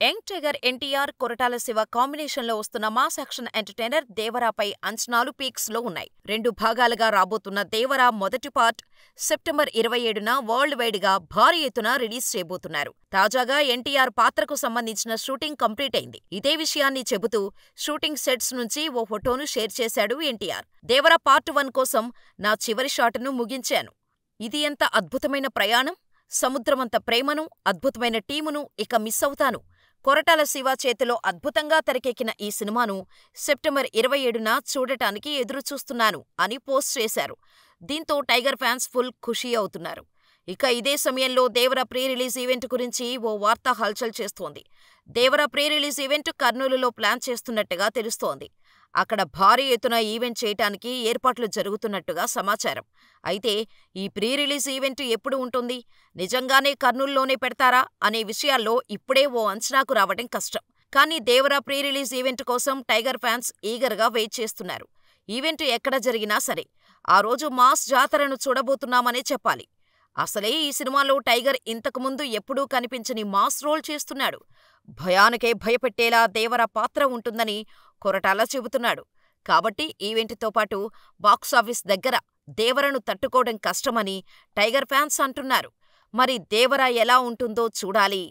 Young tiger NTR, Koratala Shiva కాంబినేషన్లో వస్తున్న mass action entertainer దేవరాపై అంచనాలు పీక్స్లో ఉన్నాయి. 2 భాగాలుగా రాబోతున్న దేవరా మొదటి పార్ట్ సెప్టెంబర్ 27న వరల్డ్ వైడ్గా భారీ ఎత్తున రిలీజ్ చేయబోతున్నారు. తాజాగా ఎన్టీఆర్ పాత్రకు సంబంధించిన షూటింగ్ కంప్లీట్ అయింది. ఇదే విషయాన్ని చెబుతూ షూటింగ్ సెట్స్ నుంచి ఓ ఫోటోను షేర్ చేశాడు ఎన్టీఆర్. దేవరా పార్ట్ 1 కోసం నా చివరి షాట్ను ముగించాను. ఇది ఎంత అద్భుతమైన ప్రయాణం! సముద్రమంత ప్రేమను, అద్భుతమైన టీమును ఇక మిస్ అవుతాను. కొరటాల శివ చేతిలో అద్భుతంగా తెరకెక్కిన ఈ సినిమాను సెప్టెంబర్ 27న చూడటానికి ఎదురుచూస్తున్నాను అని పోస్ట్ చేశారు. దీంతో టైగర్ ఫ్యాన్స్ ఫుల్ ఖుషీ అవుతున్నారు. ఇక ఇదే సమయంలో దేవరా ప్రీ రిలీజ్ ఈవెంట్ గురించి ఓ వార్త హల్చల్ చేస్తోంది. దేవరా ప్రీ రిలీజ్ ఈవెంట్ కర్నూలులో ప్లాన్ చేస్తున్నట్టుగా తెలుస్తోంది. అక్కడ భారీ ఎత్తున ఈవెంట్ చేయటానికి ఏర్పాట్లు జరుగుతున్నట్టుగా సమాచారం. అయితే ఈ ప్రీ రిలీజ్ ఈవెంట్ ఎప్పుడు ఉంటుంది, నిజంగానే కర్నూలులోనే పెడతారా అనే విషయాల్లో ఇప్పుడే ఓ అంచనాకు రావడం కష్టం. కానీ దేవరా ప్రీ రిలీజ్ ఈవెంట్ కోసం టైగర్ ఫ్యాన్స్ ఈగర్గా వెయిట్ చేస్తున్నారు. ఈవెంట్ ఎక్కడ జరిగినా సరే ఆ రోజు మాస్ జాతరను చూడబోతున్నామనే చెప్పాలి. అసలే ఈ సినిమాలో టైగర్ ఇంతకుముందు ఎప్పుడూ కనిపించని మాస్ రోల్ చేస్తున్నాడు. భయానికే భయపెట్టేలా దేవరా పాత్ర ఉంటుందని కొరటాల చెబుతున్నాడు. కాబట్టి ఈవెంట్తో పాటు బాక్సాఫీస్ దగ్గర దేవరను తట్టుకోవడం కష్టమని టైగర్ ఫ్యాన్స్ అంటున్నారు. మరి దేవరా ఎలా ఉంటుందో చూడాలి.